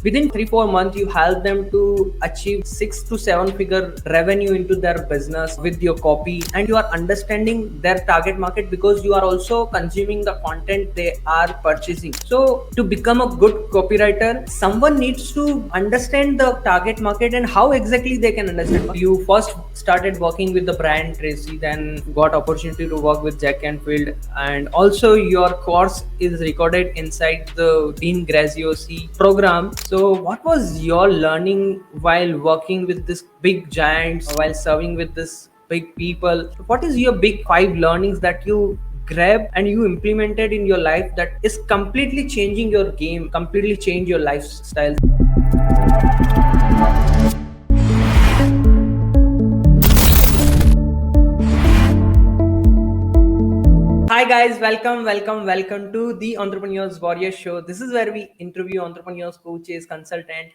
within 3-4 months you help them to achieve 6 to 7 figure revenue into their business with your copy, and you are understanding their target market because you are also consuming the content they are purchasing. So to become a good copywriter, someone needs to understand the target market and how exactly they can understand. You first started working with the brand Tracy, then got opportunity to work with Jack Canfield, and also your course is recorded inside the Dean Graziosi program. So what was your learning while working with this big giants, while serving with this big people? What is your big 5 learnings that you grab and you implemented in your life that is completely changing your game, completely change your lifestyle? Hi guys, welcome to the Entrepreneurs Warrior Show. This is where we interview entrepreneurs, coaches, consultants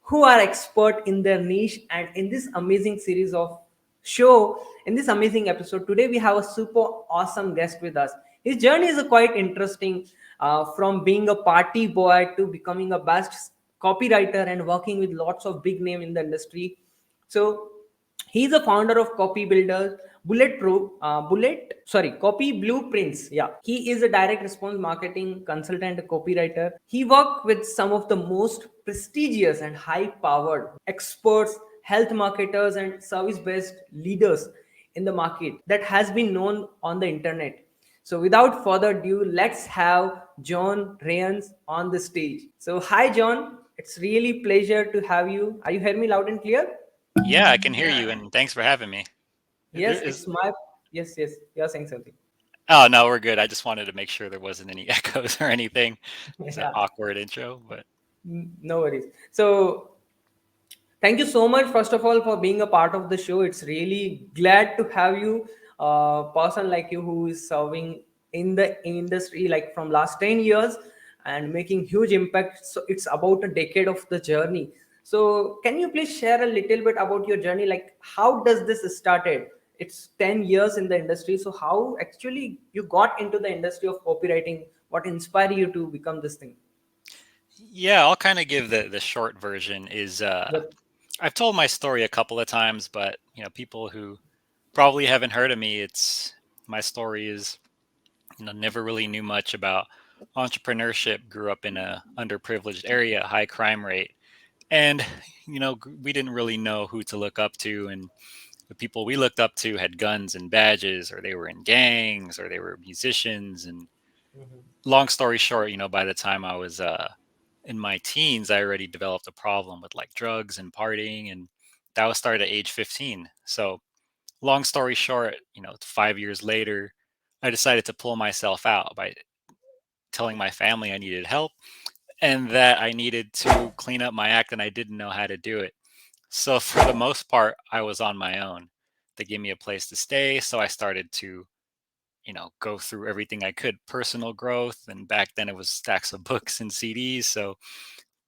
who are expert in their niche. And in this amazing series of show, in this amazing episode today, we have a super awesome guest with us. His journey is quite interesting, from being a party boy to becoming a best copywriter and working with lots of big name in the industry. So he's a founder of Copy Builder, Copy Blueprints. Yeah, he is a direct response marketing consultant, copywriter. He worked with some of the most prestigious and high-powered experts, health marketers, and service-based leaders in the market that has been known on the internet. So, without further ado, let's have John Rayans on the stage. So, hi, John. It's really pleasure to have you. Are you hearing me loud and clear? Yeah, I can hear you, and thanks for having me. There Yes, is it's my. Yes, yes. You're saying something. Oh no, we're good. I just wanted to make sure there wasn't any echoes or anything. It's an Yeah, awkward intro, but no worries. So, thank you so much, first of all, for being a part of the show. It's really glad to have you, a person like you who is serving in the industry like from last 10 years and making huge impact. So, it's about a decade of the journey. So, can you please share a little bit about your journey? Like, how does this started? It's 10 years in the industry. So, how actually you got into the industry of copywriting? What inspired you to become this thing? yeah, I'll kind of give the short version. Is Yep. I've told my story a couple of times, but people who probably haven't heard of me, it's my story is never really knew much about entrepreneurship. Grew up in a underprivileged area, high crime rate, and we didn't really know who to look up to, and the people we looked up to had guns and badges, or they were in gangs, or they were musicians. And long story short, by the time I was in my teens, I already developed a problem with like drugs and partying, and that was started at age 15. So long story short, 5 years later, I decided to pull myself out by telling my family I needed help and that I needed to clean up my act, and I didn't know how to do it. So for the most part, I was on my own. They gave me a place to stay, so I started to, go through everything I could, personal growth, and back then it was stacks of books and CDs. So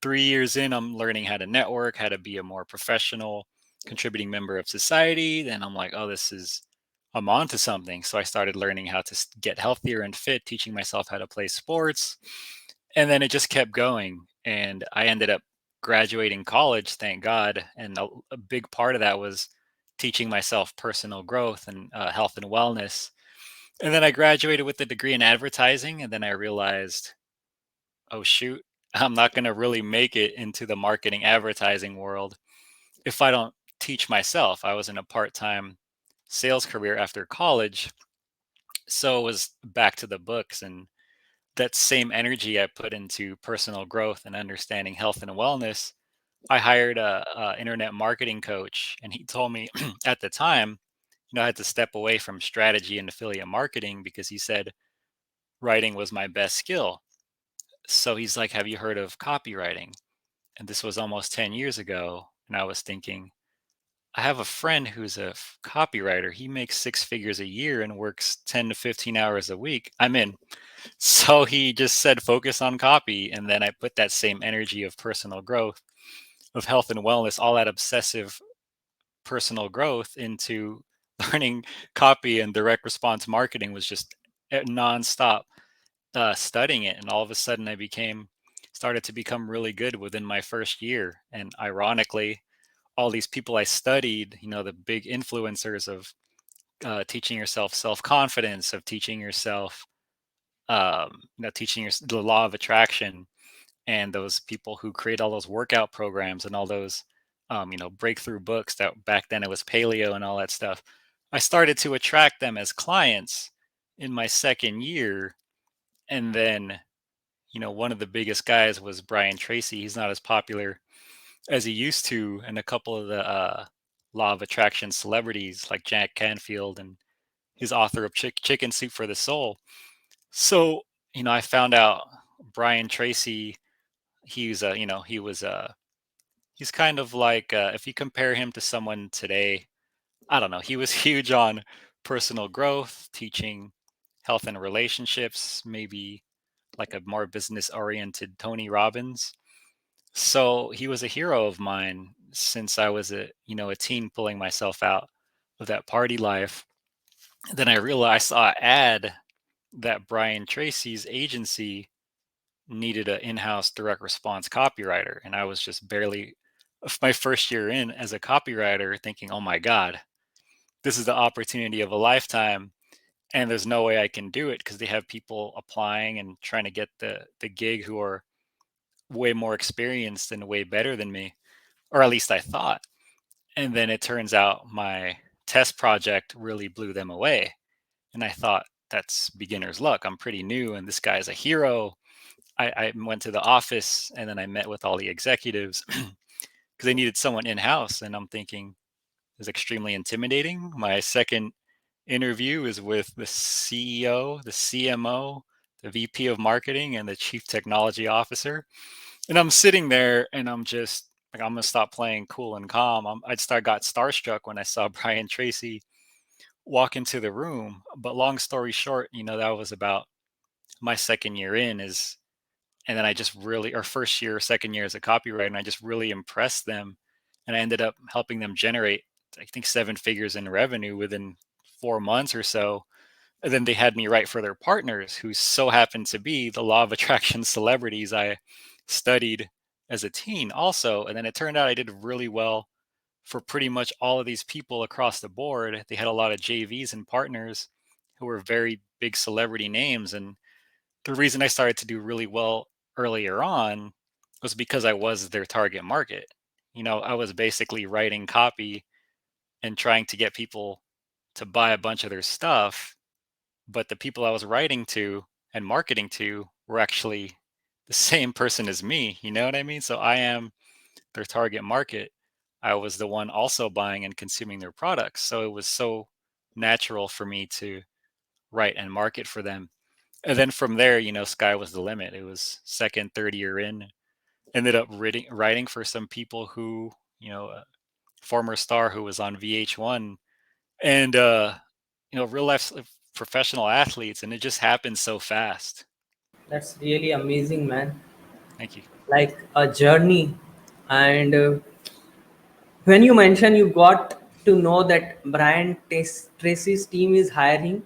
3 years in, I'm learning how to network, how to be a more professional, contributing member of society. Then I'm like, oh, I'm on to something. So I started learning how to get healthier and fit, teaching myself how to play sports, and then it just kept going. And I ended up graduating college, thank God. And a big part of that was teaching myself personal growth and health and wellness. And then I graduated with a degree in advertising. And then I realized, oh, shoot, I'm not going to really make it into the marketing advertising world if I don't teach myself. I was in a part time sales career after college. So it was back to the books. And that same energy I put into personal growth and understanding health and wellness, I hired a internet marketing coach, and he told me at the time, I had to step away from strategy and affiliate marketing because he said writing was my best skill. So he's like, "Have you heard of copywriting?" And this was almost 10 years ago, and I was thinking, I have a friend who's a copywriter. He makes 6 figures a year and works 10 to 15 hours a week. I'm in. So he just said focus on copy, and then I put that same energy of personal growth, of health and wellness, all that obsessive personal growth into learning copy, and direct response marketing was just nonstop studying it. And all of a sudden I started to become really good within my first year. And ironically, all these people I studied, the big influencers of teaching yourself self-confidence, of teaching yourself, teaching your the law of attraction, and those people who create all those workout programs and all those, breakthrough books that back then it was paleo and all that stuff. I started to attract them as clients in my second year. And then, one of the biggest guys was Brian Tracy. He's not as popular as he used to. And a couple of the law of attraction celebrities like Jack Canfield, and he's author of Chicken Soup for the Soul. So, I found out Brian Tracy, he's he was he's kind of like, if you compare him to someone today, I don't know, he was huge on personal growth, teaching health and relationships, maybe like a more business oriented Tony Robbins. So he was a hero of mine since I was a teen, pulling myself out of that party life. Then I realized, I saw an ad that Brian Tracy's agency needed an in-house direct response copywriter, and I was just barely my first year in as a copywriter, thinking, "Oh my god, this is the opportunity of a lifetime." And there's no way I can do it because they have people applying and trying to get the gig who are way more experienced and way better than me, or at least I thought. And then it turns out my test project really blew them away. And I thought, that's beginner's luck. I'm pretty new, and this guy's a hero. I went to the office and then I met with all the executives because they needed someone in house. And I'm thinking, it was extremely intimidating. My second interview is with the CEO, the CMO, the VP of marketing, and the chief technology officer. And I'm sitting there and I'm just like, I'm gonna stop playing cool and calm. Got starstruck when I saw Brian Tracy walk into the room. But long story short, that was about my second year in is, and then I just really, or first year, second year as a copywriter, and I just really impressed them. And I ended up helping them generate, I think, 7 figures in revenue within 4 months or so. And then they had me write for their partners, who so happened to be the law of attraction celebrities I studied as a teen also. And then it turned out I did really well for pretty much all of these people across the board. They had a lot of JVs and partners who were very big celebrity names. And the reason I started to do really well earlier on was because I was their target market. I was basically writing copy and trying to get people to buy a bunch of their stuff, but the people I was writing to and marketing to were actually the same person as me. You know what I mean? So I am their target market. I was the one also buying and consuming their products. So it was so natural for me to write and market for them. And then from there, sky was the limit. It was second, third year in. Ended up writing for some people who, a former star who was on VH1, and real life professional athletes, and it just happened so fast. That's really amazing, man. Thank you. Like a journey. And when you mention you got to know that Tracy's team is hiring,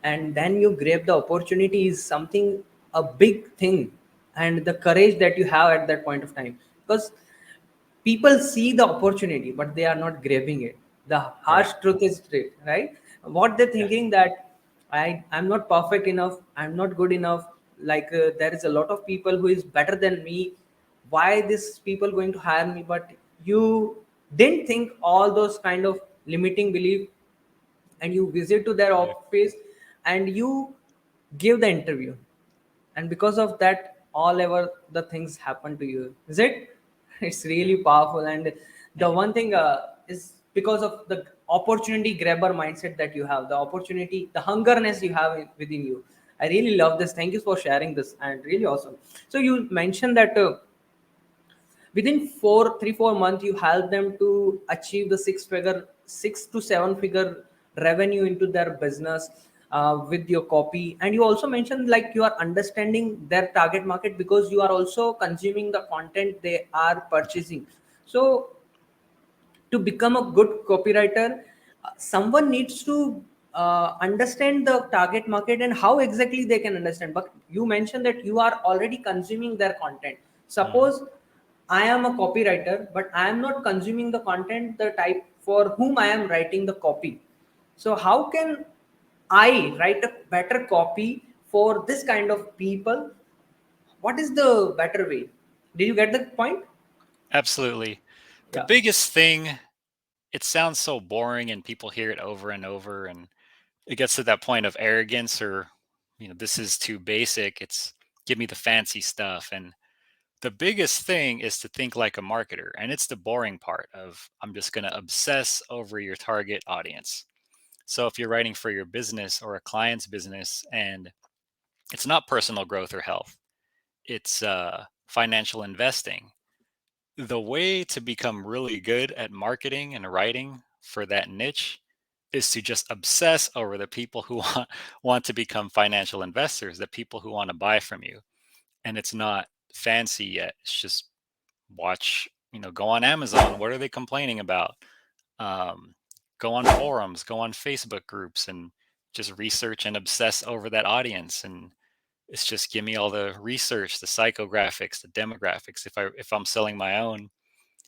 and then you grab the opportunity is something, a big thing. And the courage that you have at that point of time, because people see the opportunity but they are not grabbing it. The Right. harsh truth is straight, right? What they're Yeah. thinking that I'm not perfect enough, I'm not good enough, like there is a lot of people who is better than me, why this people going to hire me? But you didn't think all those kind of limiting belief, and you visit to their Right. office and you give the interview, and because of that all ever the things happen to you, is it? It's Yeah. really powerful. And the Thank you. one thing is because of the opportunity grabber mindset that you have, the opportunity, the hungerness you have within you. I really love this. Thank you for sharing this, and really awesome. So you mentioned that within 4 3 4 months you help them to achieve the 6 to 7 figure revenue into their business with your copy. And you also mentioned like you are understanding their target market because you are also consuming the content they are purchasing. So to become a good copywriter, someone needs to understand the target market and how exactly they can understand. But you mentioned that you are already consuming their content. Mhm. Suppose I am a copywriter, but I am not consuming the content the type for whom I am writing the copy. So how can I write a better copy for this kind of people? What is the better way? Did you get the point? Absolutely. The Yeah. biggest thing, it sounds so boring and people hear it over and over, and it gets to that point of arrogance, or this is too basic. It's give me the fancy stuff. And the biggest thing is to think like a marketer, and it's the boring part of I'm just going to obsess over your target audience. So if you're writing for your business or a client's business and it's not personal growth or health, it's financial investing, the way to become really good at marketing and writing for that niche is to just obsess over the people who want to become financial investors, the people who want to buy from you. And it's not fancy yet. It's just watch, go on Amazon. What are they complaining about? Um, Go on forums, go on Facebook groups, and just research and obsess over that audience. And it's just give me all the research, the psychographics, the demographics. If I'm selling my own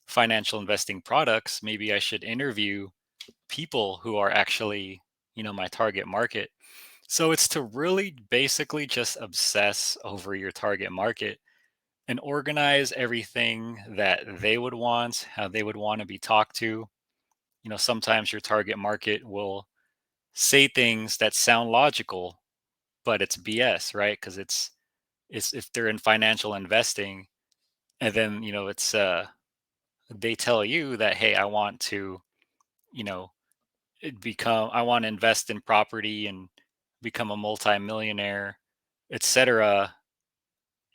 financial investing products, maybe I should interview people who are actually, my target market. So it's to really basically just obsess over your target market and organize everything that they would want, how they would want to be talked to. Sometimes your target market will say things that sound logical, but it's BS, right? Because it's if they're in financial investing, and then it's they tell you that, hey, I want to, you know I want to invest in property and become a multimillionaire, etc.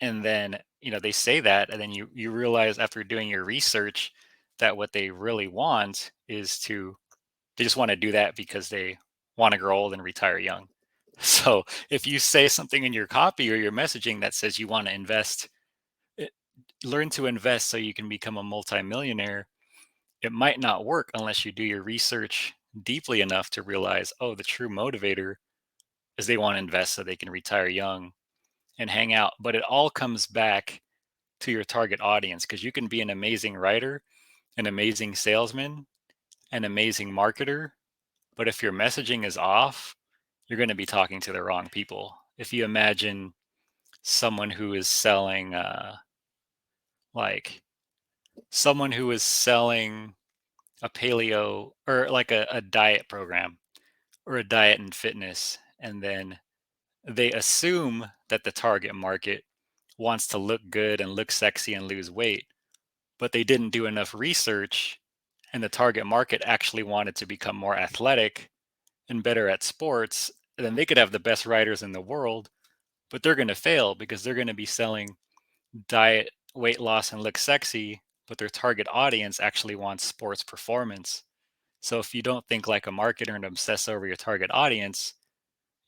And then they say that, and then you realize after doing your research that what they really want is they just want to do that because they want to grow old and retire young. So if you say something in your copy or your messaging that says you want to invest, it, learn to invest so you can become a multimillionaire, it might not work unless you do your research deeply enough to realize, oh, the true motivator is they want to invest so they can retire young and hang out. But it all comes back to your target audience, because you can be an amazing writer, an amazing salesman, an amazing marketer. But if your messaging is off, you're going to be talking to the wrong people. If you imagine someone who is selling, like someone who is selling a paleo or like a diet program or a diet and fitness, and then they assume that the target market wants to look good and look sexy and lose weight, but they didn't do enough research, and the target market actually wanted to become more athletic and better at sports. Then they could have the best writers in the world, but they're going to fail because they're going to be selling diet, weight loss, and look sexy, but their target audience actually wants sports performance. So if you don't think like a marketer and obsess over your target audience,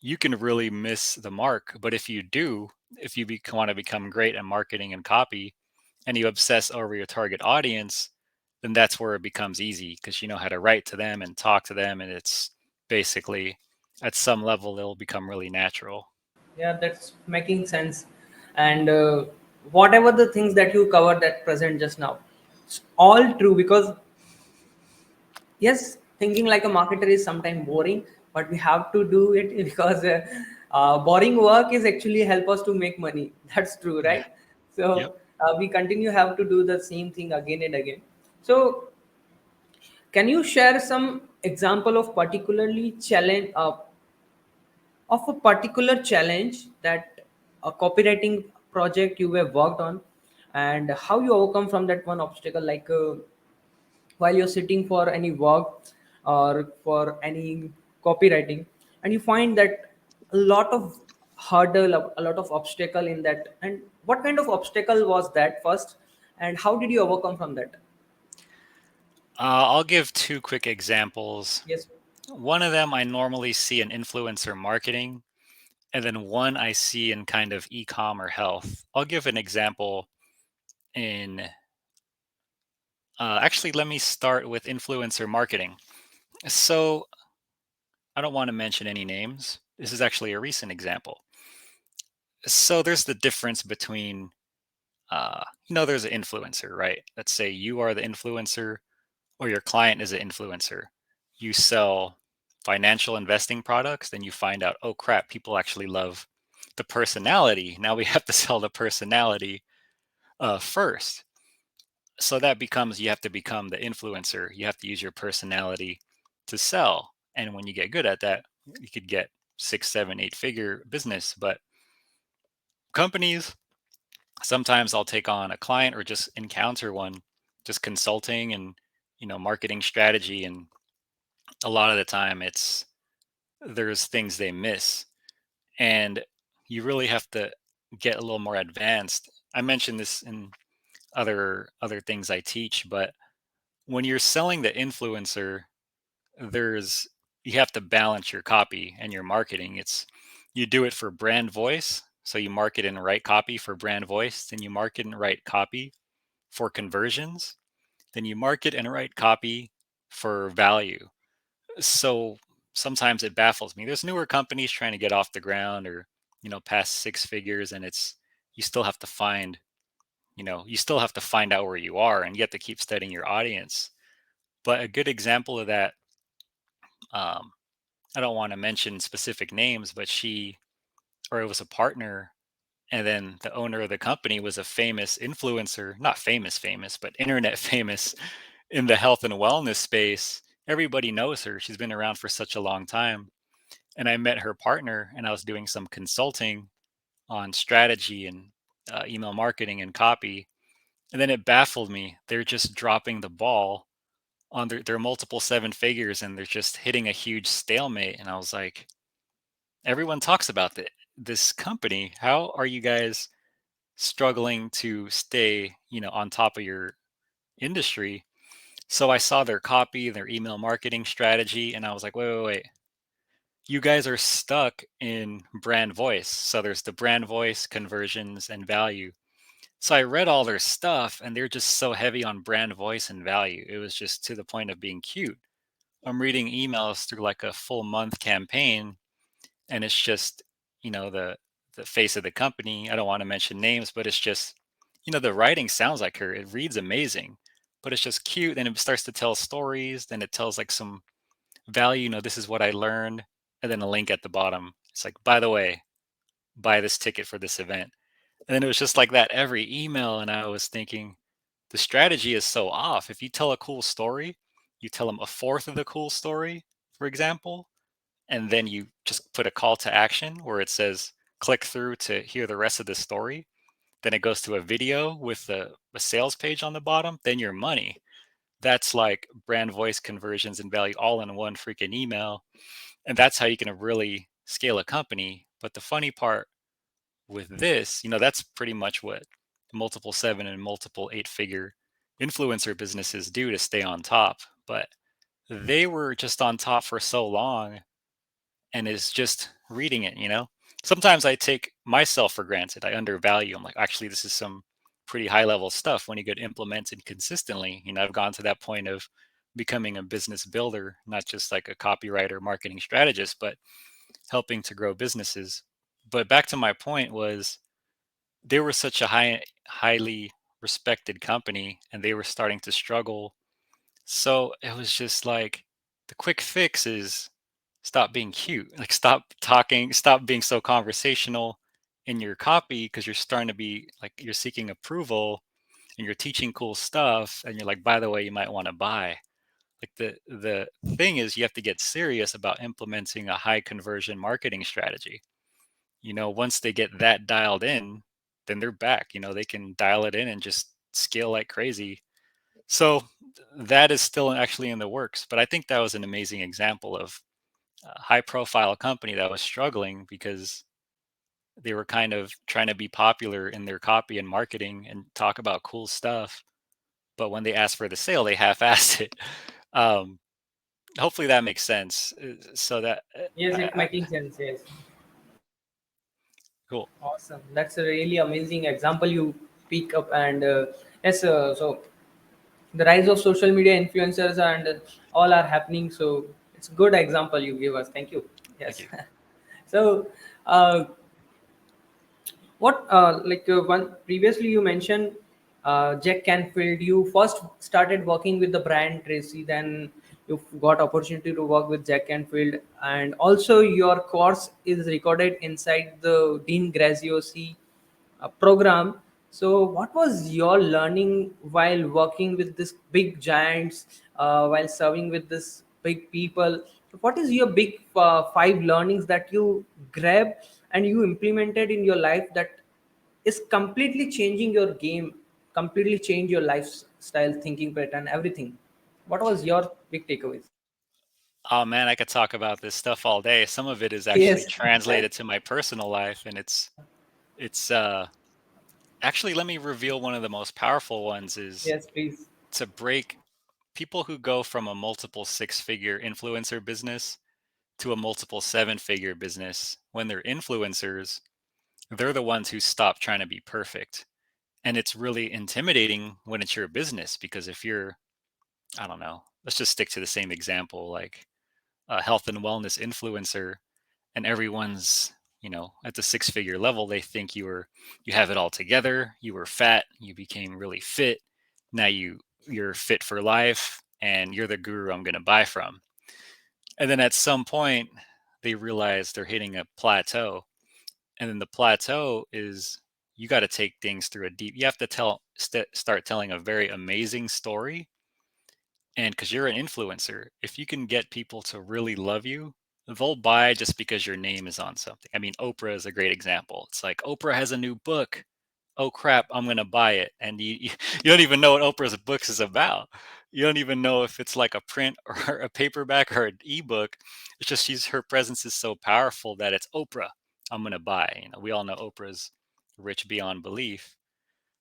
you can really miss the mark. But if you do, if you want to become great at marketing and copy, and you obsess over your target audience, then that's where it becomes easy, because you know how to write to them and talk to them, and it's basically at some level it'll become really natural. Yeah, that's making sense. And whatever the things that you covered that present just now, it's all true. Because yes, thinking like a marketer is sometimes boring, but we have to do it because boring work is actually help us to make money. That's true, Yeah. right? Yep. So we continue have to do the same thing again and again. So can you share some example of particularly challenge of a particular challenge that a copywriting project you have worked on, and how you overcome from that one obstacle, like while you're sitting for any work or for any copywriting, and you find that a lot of hurdle, a lot of obstacle in that, and what kind of obstacle was that first, and how did you overcome from that? I'll give two quick examples. Yes. One of them I normally see in influencer marketing, and then one I see in kind of e-com or health. I'll give an example in actually, let me start with influencer marketing. So I don't want to mention any names. This is actually a recent example. So there's the difference between there's an influencer, right? Let's say you are the influencer or your client is an influencer. You sell financial investing products, then you find out, oh crap, people actually love the personality. Now we have to sell the personality first. So that becomes, you have to become the influencer. You have to use your personality to sell. And when you get good at that, you could get 6, 7, 8 figure business. But companies, sometimes I'll take on a client or just encounter one, just consulting and marketing strategy, and a lot of the time there's things they miss, and you really have to get a little more advanced. I mentioned this in other things I teach, but when you're selling the influencer, there's you have to balance your copy and your marketing. It's You do it for brand voice, so you market and write copy for brand voice, then you market and write copy for conversions, then you market and write copy for value. So sometimes it baffles me. There's newer companies trying to get off the ground, or past 6 figures, and you still have to find you still have to find out where you are, and you have to keep studying your audience. But a good example of that, um, I don't want to mention specific names, but it was a partner, and then the owner of the company was a famous influencer, not famous, but internet famous in the health and wellness space. Everybody knows her. She's been around for such a long time. And I met her partner, and I was doing some consulting on strategy and email marketing and copy. And then it baffled me. They're just dropping the ball on their multiple 7 figures, and they're just hitting a huge stalemate. And I was like, everyone talks about this company. How are you guys struggling to stay, on top of your industry? So I saw their copy, their email marketing strategy, and I was like, wait. You guys are stuck in brand voice. So there's the brand voice, conversions, and value. So I read all their stuff, and they're just so heavy on brand voice and value. It was just to the point of being cute. I'm reading emails through like a full month campaign, and it's just, the face of the company. I don't want to mention names, but it's just, the writing sounds like her. It reads amazing, but it's just cute. Then it starts to tell stories. Then it tells like some value, this is what I learned, and then a link at the bottom. It's like, by the way, buy this ticket for this event. And then it was just like that every email. And I was thinking, the strategy is so off. If you tell a cool story, you tell them a fourth of the cool story, for example, and then you just put a call to action where it says, click through to hear the rest of the story. Then it goes to a video with a sales page on the bottom, then your money. That's like brand voice, conversions, and value all in one freaking email. And that's how you can really scale a company. But the funny part with this, that's pretty much what multiple 7 and multiple 8 figure influencer businesses do to stay on top. But they were just on top for so long, and is just reading it. Sometimes I take myself for granted. I undervalue. I'm like, actually, this is some pretty high level stuff when you get implemented consistently. I've gone to that point of becoming a business builder, not just like a copywriter, marketing strategist, but helping to grow businesses. But back to my point was, they were such a highly respected company, and they were starting to struggle. So it was just like, the quick fix is stop being cute. Like, stop talking, stop being so conversational in your copy, because you're starting to be like, you're seeking approval, and you're teaching cool stuff, and you're like, by the way, you might want to buy. Like, the thing is, you have to get serious about implementing a high conversion marketing strategy. Once they get that dialed in, then they're back. They can dial it in and just scale like crazy. So that is still actually in the works. But I think that was an amazing example of a high profile company that was struggling because they were kind of trying to be popular in their copy and marketing and talk about cool stuff. But when they asked for the sale, they half-assed it. Um, Hopefully that makes sense. So that Yes, it making sense. Yes. cool. Awesome. That's a really amazing example you pick up. And yes, so the rise of social media influencers and all are happening. So it's a good example you give us. Thank you. Thank Yes. you. So uh, What one previously you mentioned Jack Canfield. You first started working with the brand Tracy, then you got opportunity to work with Jack Canfield, and also your course is recorded inside the Dean Graziosi program. So, what was your learning while working with this big giants, while serving with this big people? What is your big five learnings that you grab and you implemented in your life that is completely changing your game, completely change your lifestyle, thinking pattern, everything? What was your big takeaways? Oh man, I could talk about this stuff all day. Some of it is actually Yes, translated to my personal life, and it's actually, let me reveal one of the most powerful ones is yes, please. to break people who go from a multiple six-figure influencer business to a multiple seven-figure business. When they're influencers, they're the ones who stop trying to be perfect. And it's really intimidating when it's your business because if you're, I don't know, let's just stick to the same example, like a health and wellness influencer, and everyone's, at the six-figure level, they think you have it all together. You were fat, you became really fit. Now you're fit for life and you're the guru I'm going to buy from. And then at some point they realize they're hitting a plateau. And then the plateau is you got to take things through a deep, you have to start telling a very amazing story. And because you're an influencer, if you can get people to really love you, they'll buy just because your name is on something. I mean, Oprah is a great example. It's like Oprah has a new book. Oh crap, I'm gonna buy it. And you don't even know what Oprah's books is about. You don't even know if it's like a print or a paperback or an ebook. It's just her presence is so powerful that it's Oprah. I'm gonna buy. We all know Oprah's rich beyond belief.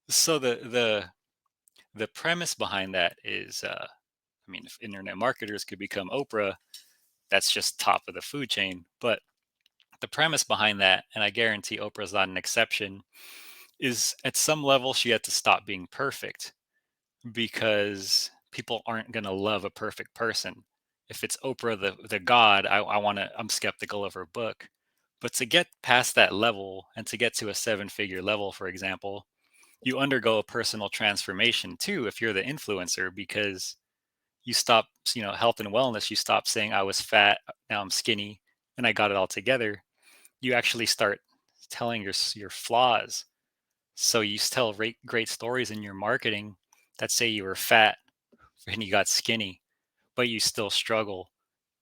So the premise behind that is I mean, if internet marketers could become Oprah, that's just top of the food chain. But the premise behind that, and I guarantee Oprah's not an exception, is at some level she had to stop being perfect because people aren't going to love a perfect person. If it's Oprah, the god, I'm skeptical of her book. But to get past that level and to get to a seven-figure level, for example, you undergo a personal transformation too if you're the influencer because you stop, health and wellness, you stop saying I was fat, now I'm skinny, and I got it all together. You actually start telling your flaws. So you tell great stories in your marketing that say you were fat and you got skinny, but you still struggle.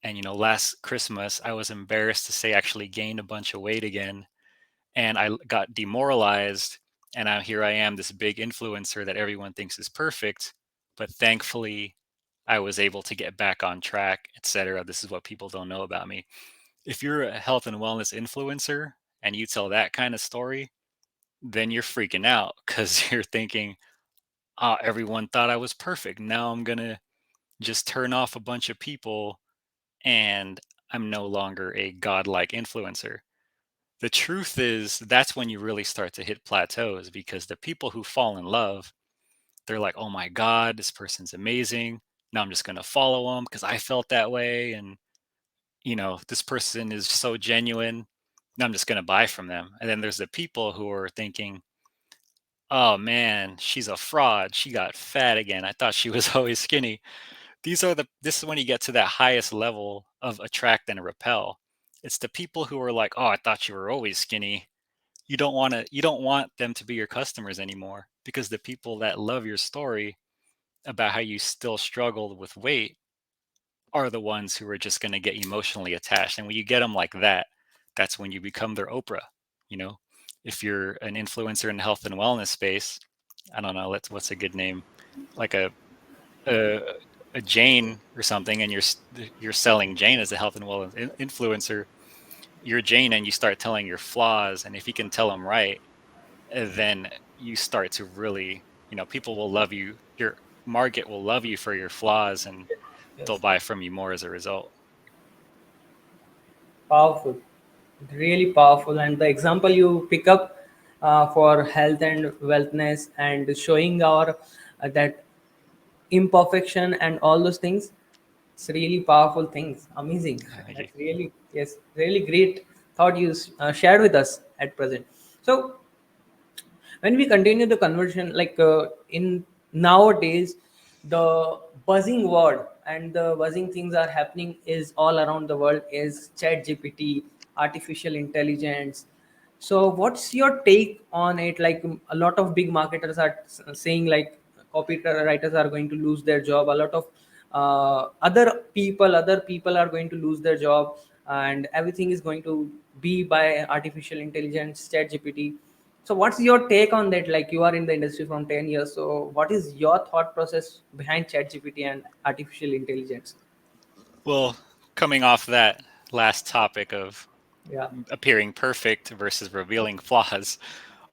And last Christmas I was embarrassed to say I actually gained a bunch of weight again, and I got demoralized. And now here I am, this big influencer that everyone thinks is perfect, but thankfully I was able to get back on track, etc. This is what people don't know about me. If you're a health and wellness influencer and you tell that kind of story, then you're freaking out because you're thinking, everyone thought I was perfect. Now I'm going to just turn off a bunch of people and I'm no longer a godlike influencer. The truth is, that's when you really start to hit plateaus because the people who fall in love, they're like, oh my God, this person's amazing. Now I'm just going to follow them because I felt that way. And, this person is so genuine. Now I'm just going to buy from them. And then there's the people who are thinking, oh man, she's a fraud. She got fat again. I thought she was always skinny. This is when you get to that highest level of attract and repel. It's the people who are like, oh, I thought you were always skinny. You don't want them to be your customers anymore because the people that love your story about how you still struggled with weight are the ones who are just going to get emotionally attached. And when you get them like that, that's when you become their Oprah. You know, if you're an influencer in the health and wellness space, I don't know, what's a good name, like a, a Jain or something, and you're selling Jain as a health and wellness influencer. You're Jain, and you start telling your flaws, and if you can tell them right, then you start to really, people will love you. Your market will love you for your flaws, and they'll Yes, buy from you more as a result. powerful, really powerful. And the example you pick up for health and wellness and showing our that imperfection and all those things, it's really powerful things, amazing. Thank you. That's really, yes, really great thought you shared with us at present. So when we continue the conversation, like in nowadays, the buzzing word and the buzzing things are happening is all around the world is chat gpt, artificial intelligence. So what's your take on it? Like a lot of big marketers are saying like copywriters are going to lose their job, a lot of other people are going to lose their job, and everything is going to be by artificial intelligence, chat gpt. So what's your take on that? Like you are in the industry from 10 years, so what is your thought process behind chat gpt and artificial intelligence? Well, coming off that last topic of Yeah. appearing perfect versus revealing flaws,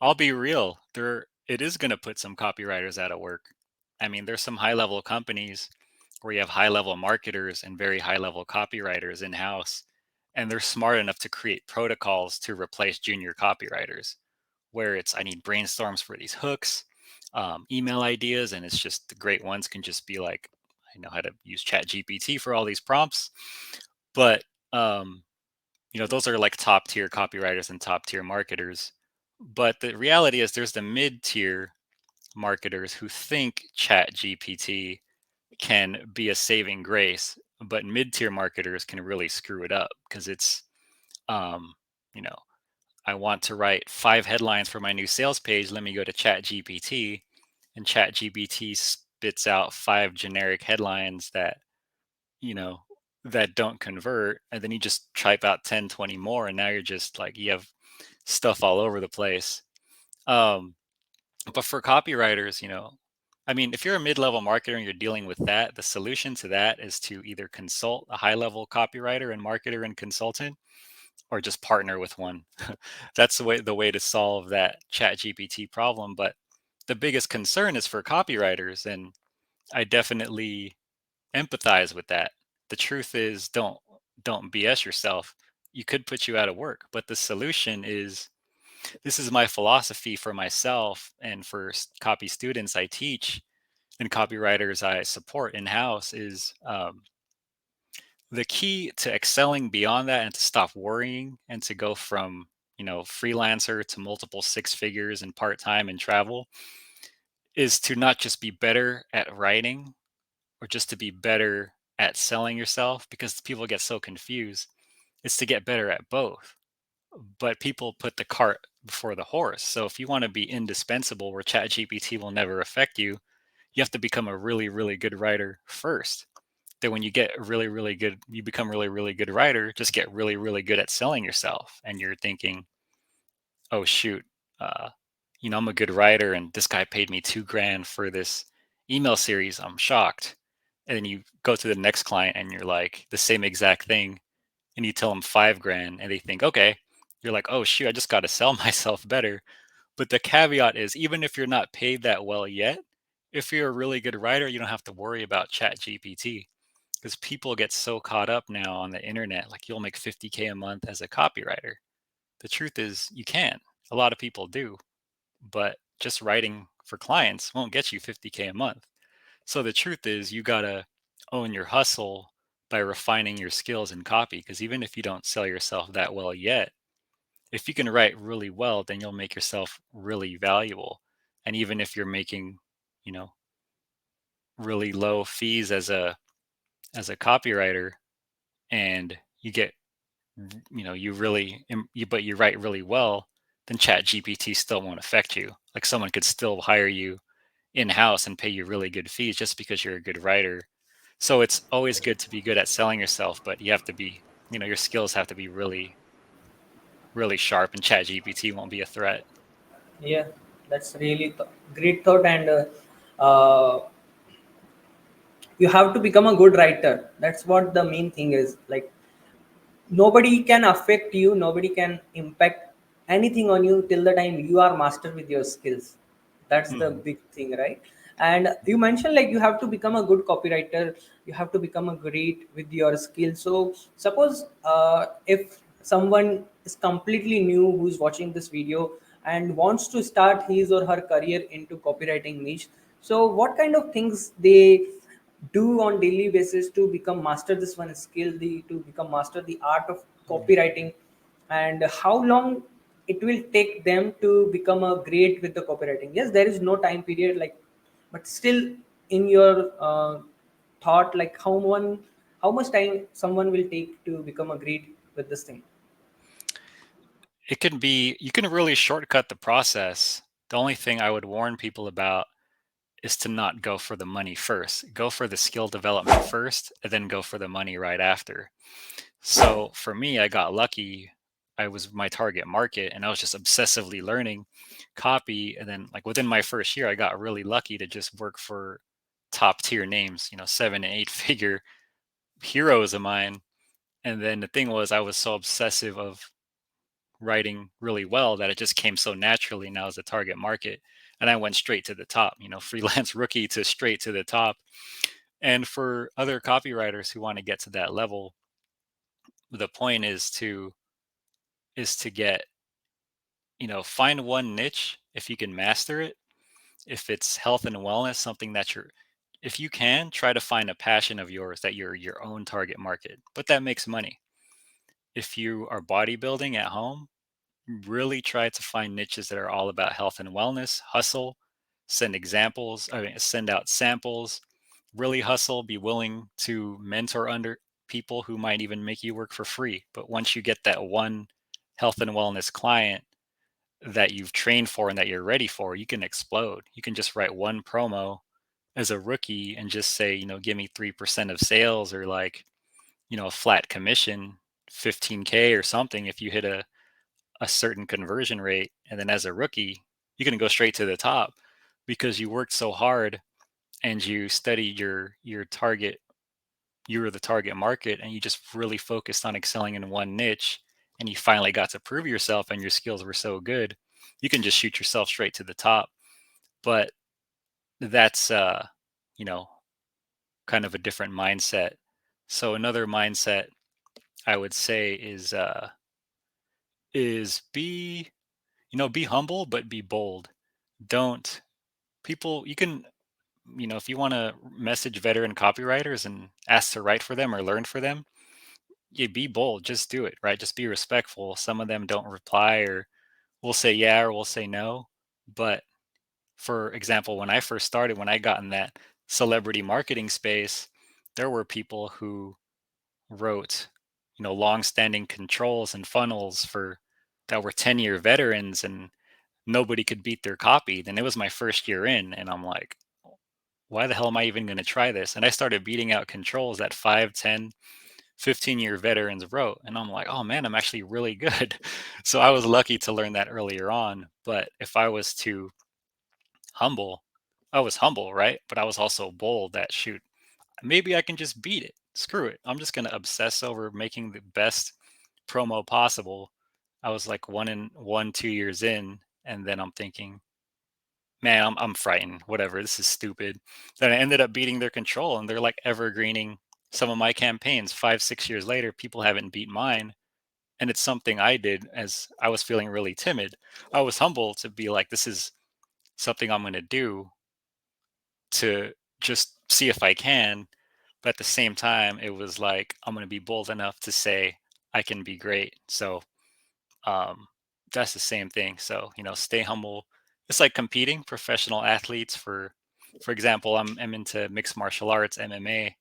I'll be real. It is going to put some copywriters out of work. I mean, there's some high level companies where you have high level marketers and very high level copywriters in house, and they're smart enough to create protocols to replace junior copywriters. Where it's I need brainstorms for these hooks, email ideas, and it's just the great ones can just be like, I know how to use Chat GPT for all these prompts, but um, those are like top tier copywriters and top tier marketers. But the reality is there's the mid tier marketers who think Chat GPT can be a saving grace, but mid tier marketers can really screw it up because it's, um, you know, I want to write 5 headlines for my new sales page. Let me go to Chat GPT, and Chat GPT spits out 5 generic headlines you know, that don't convert. And then you just type out 10, 20 more. And now you're just like, you have stuff all over the place. Um, but for copywriters, I mean, if you're a mid-level marketer and you're dealing with that, the solution to that is to either consult a high-level copywriter and marketer and consultant, or just partner with one. That's the way to solve that Chat GPT problem. But the biggest concern is for copywriters, and I definitely empathize with that. The truth is, don't BS yourself. You could put you out of work, but the solution is, this is my philosophy for myself and for copy students I teach and copywriters I support in house is, the key to excelling beyond that and to stop worrying and to go from freelancer to multiple six figures and part-time and travel is to not just be better at writing or just to be better at selling yourself, because people get so confused. It's to get better at both, but people put the cart before the horse. So if you want to be indispensable where chat gpt will never affect you, you have to become a really really good writer first. Then when you get really really good, you become really really good writer, just get really really good at selling yourself, and you're thinking, oh shoot, uh, I'm a good writer and this guy paid me 2 grand for this email series, I'm shocked. And then you go to the next client and you're like the same exact thing, and you tell them 5 grand and they think, okay. You're like, oh shoot, I just got to sell myself better. But the caveat is, even if you're not paid that well yet, if you're a really good writer, you don't have to worry about chat gpt, because people get so caught up now on the internet, like you'll make 50K a month as a copywriter. The truth is you can. A lot of people do, but just writing for clients won't get you 50K a month. So the truth is you got to own your hustle by refining your skills in copy, because even if you don't sell yourself that well yet, if you can write really well, then you'll make yourself really valuable. And even if you're making, you know, really low fees as a copywriter, and you get, you really but you write really well, then chat gpt still won't affect you. Like someone could still hire you in-house and pay you really good fees just because you're a good writer. So it's always good to be good at selling yourself, but you have to be, your skills have to be really really sharp, and chat gpt won't be a threat. Yeah, that's really great thought. And uh, you have to become a good writer. That's what the main thing is. Like nobody can affect you, nobody can impact anything on you till the time you are master with your skills. That's the Mhm. big thing, right? And you mentioned like you have to become a good copywriter, you have to become a great with your skills. So suppose if someone is completely new who's watching this video and wants to start his or her career into copywriting niche, so what kind of things they do on daily basis to become master this one skill, the to become master the art of copywriting, and how long it will take them to become a great with the copywriting. Yes, there is no time period, like, but still, in your thought, like how much time someone will take to become a great with this thing? It can be, you can really shortcut the process. The only thing I would warn people about is to not go for the money first. Go for the skill development first, and then go for the money right after. So for me, I got lucky. I was my target market, and I was just obsessively learning copy. And then, like within my first year, I got really lucky to just work for top tier names, 7 and 8 figure heroes of mine. And then the thing was, I was so obsessive of writing really well that it just came so naturally now as a target market. And I went straight to the top, freelance rookie to straight to the top. And for other copywriters who want to get to that level, the point is to get, find one niche if you can master it. If it's health and wellness, something that if you can, try to find a passion of yours that you're your own target market, but that makes money. If you are bodybuilding at home, really try to find niches that are all about health and wellness. Hustle, send examples, send out samples, really hustle, be willing to mentor under people who might even make you work for free. But once you get that one health and wellness client that you've trained for and that you're ready for, you can explode. You can just write one promo as a rookie and just say, give me 3% of sales, or like, a flat commission, 15K or something if you hit a certain conversion rate. And then as a rookie, you can go straight to the top because you worked so hard and you studied your target. You were the target market, and you just really focused on excelling in one niche, and you finally got to prove yourself, and your skills were so good, you can just shoot yourself straight to the top. But that's you know kind of a different mindset. So another mindset I would say is be humble, but be bold. Don't People, you can, if you want to message veteran copywriters and ask to write for them or learn for them, you be bold, just do it, right? Just be respectful. Some of them don't reply, or will say yeah or will say no. But for example, when I first started, when I got in that celebrity marketing space, there were people who wrote, long-standing controls and funnels for that were 10-year veterans, and nobody could beat their copy. Then it was my first year in, and I'm like, why the hell am I even going to try this? And I started beating out controls that 5, 10, 15-year veterans wrote. And I'm like, oh man, I'm actually really good. So I was lucky to learn that earlier on. But if I was to humble, I was humble, right? But I was also bold that, shoot, maybe I can just beat it. Screw it. I'm just going to obsess over making the best promo possible. I was like 2 years in, and then I'm thinking, man, I'm frightened. Whatever, this is stupid. Then I ended up beating their control, and they're like evergreening some of my campaigns. 5, 6 years later, people haven't beat mine. And it's something I did as I was feeling really timid. I was humble to be like, this is something I'm going to do to just see if I can. But at the same time, it was like, I'm going to be bold enough to say I can be great. So um, that's the same thing. So, stay humble. It's like competing. Professional athletes, for example, I'm into mixed martial arts, MMA,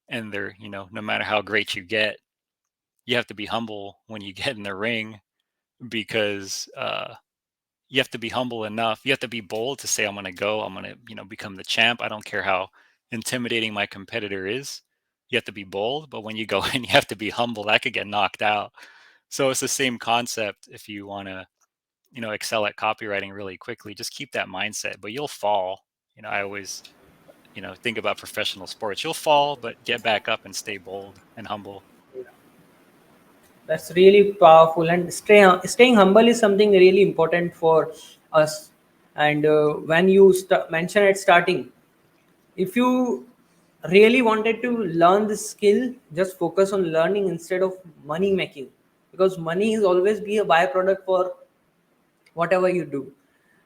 and they're, no matter how great you get, you have to be humble when you get in the ring, because you have to be humble enough. You have to be bold to say, I'm going to go, I'm going to, become the champ. I don't care how intimidating my competitor is. You have to be bold, but when you go in, you have to be humble. That could get knocked out. So it's the same concept. If you want to, excel at copywriting really quickly, just keep that mindset, but you'll fall. I always, think about professional sports. You'll fall, but get back up and stay bold and humble. That's really powerful, and staying humble is something really important for us. And when you mention at starting, if you really wanted to learn this skill, just focus on learning instead of money making, because money is always be a byproduct for whatever you do.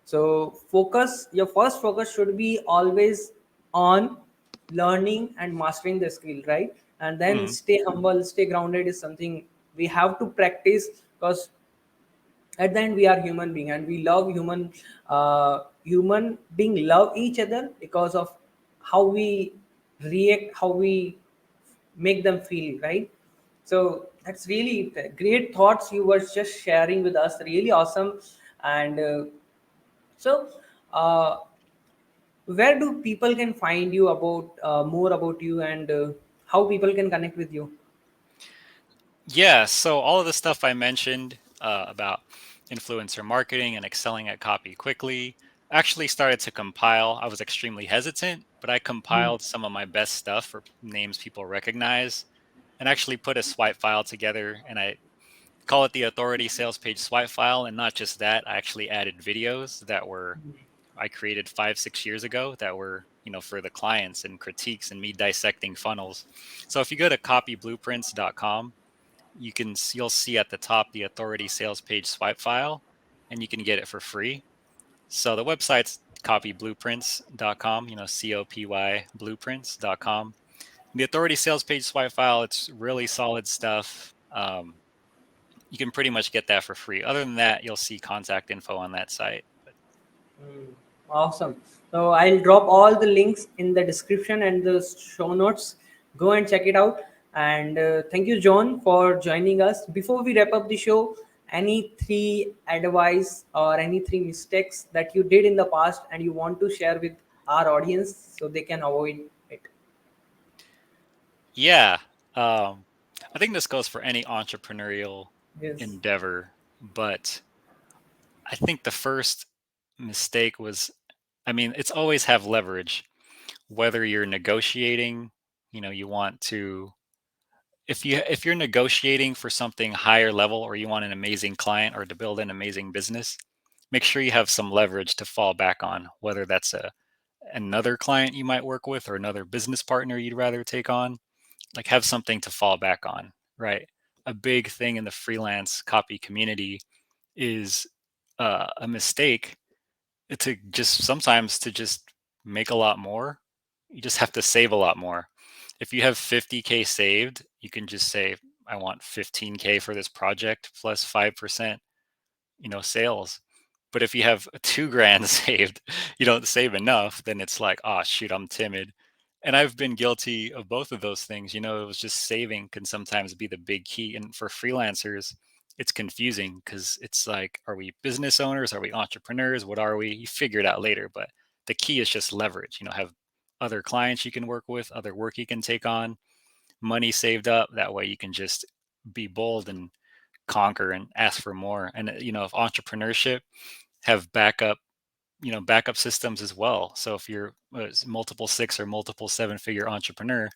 So focus, your first focus should be always on learning and mastering the skill, right? And then Hmm. stay humble, stay grounded is something we have to practice, because At the end, we are human being, and we love human being love each other because of how we react, how we make them feel, right? So that's really great thoughts you were just sharing with us, really awesome. And so uh, where do people can find you about more about you, and how people can connect with you? Yeah, so all of the stuff I mentioned about influencer marketing and excelling at copy quickly actually started to compile. I was extremely hesitant, but I Hmm. compiled some of my best stuff for names people recognize and actually put a swipe file together. And I call it the authority sales page swipe file. And not just that, I actually added videos that were I created 5, 6 years ago that were, for the clients and critiques and me dissecting funnels. So if you go to copyblueprints.com, you'll see at the top the authority sales page swipe file, and you can get it for free. So the website's copyblueprints.com, COPY blueprints.com. The authority sales page swipe file, it's really solid stuff. You can pretty much get that for free. Other than that, you'll see contact info on that site. But Mm, awesome. So I'll drop all the links in the description and the show notes. Go and check it out. And thank you, John, for joining us. Before we wrap up the show, any three advice or any three mistakes that you did in the past and you want to share with our audience so they can avoid it? yeah, I think this goes for any entrepreneurial Yes. endeavor, but I think the first mistake was, I mean, it's always have leverage, whether you're negotiating, you want to, if you're negotiating for something higher level or you want an amazing client or to build an amazing business, make sure you have some leverage to fall back on, whether that's another client you might work with or another business partner you'd rather take on. Like, have something to fall back on, right? A big thing in the freelance copy community is a mistake to just sometimes to just make a lot more. You just have to save a lot more. If you have 50K saved, you can just say, I want 15K for this project plus 5%, sales. But if you have 2 grand saved, you don't save enough, then it's like, oh shoot, I'm timid. And I've been guilty of both of those things. It was just saving can sometimes be the big key. And for freelancers, it's confusing because it's like, are we business owners? Are we entrepreneurs? What are we? You figure it out later. But the key is just leverage, have other clients you can work with, other work you can take on, money saved up. That way you can just be bold and conquer and ask for more. And if entrepreneurship, have backup systems as well. So if you're a multiple 6 or multiple 7 figure entrepreneur,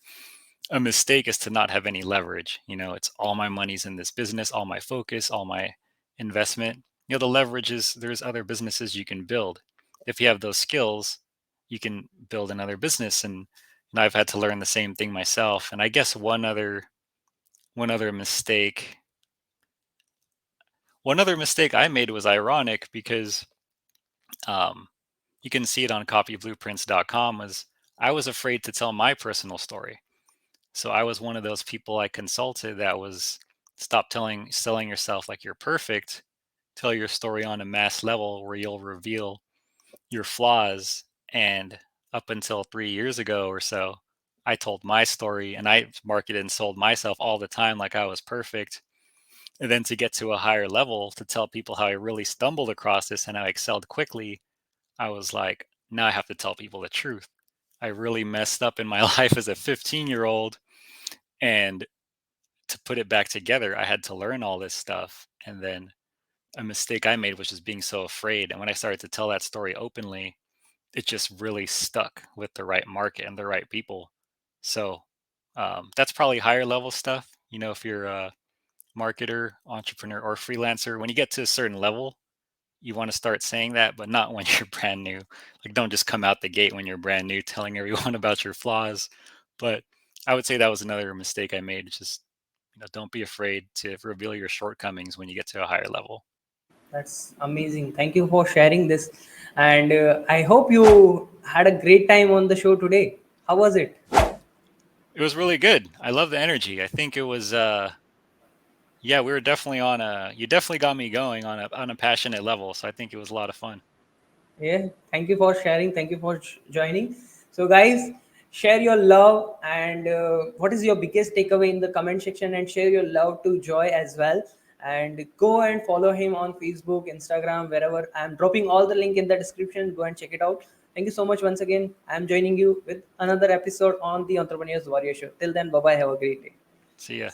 a mistake is to not have any leverage. It's all my money's in this business, all my focus, all my investment. The leverage is there's other businesses you can build. If you have those skills, you can build another business. And I've had to learn the same thing myself. And I guess one other mistake I made was ironic because um, you can see it on copyblueprints.com, was I was afraid to tell my personal story. So I was one of those people I consulted that was, stop selling yourself like you're perfect. Tell your story on a mass level where you'll reveal your flaws. And up until 3 years ago or so, I told my story and I marketed and sold myself all the time like I was perfect. And then to get to a higher level to tell people how I really stumbled across this and I excelled quickly, I was like, now I have to tell people the truth. I really messed up in my life as a 15-year-old. And to put it back together, I had to learn all this stuff. And then a mistake I made was just being so afraid. And when I started to tell that story openly, it just really stuck with the right market and the right people. So that's probably higher level stuff. If you're a marketer, entrepreneur, or freelancer, when you get to a certain level, you want to start saying that, but not when you're brand new. Like, don't just come out the gate when you're brand new telling everyone about your flaws. But I would say that was another mistake I made. Just, don't be afraid to reveal your shortcomings when you get to a higher level. That's amazing. Thank you for sharing this. And I hope you had a great time on the show today. How was it? It was really good. I love the energy. I think it was Yeah, we were definitely on a. You definitely got me going on a passionate level. So I think it was a lot of fun. Yeah, thank you for sharing. Thank you for joining. So, guys, share your love and what is your biggest takeaway in the comment section, and share your love to Joy as well. And go and follow him on Facebook, Instagram, wherever. I'm dropping all the link in the description. Go and check it out. Thank you so much once again. I'm joining you with another episode on the Entrepreneurs Warrior Show. Till then, bye bye. Have a great day. See ya.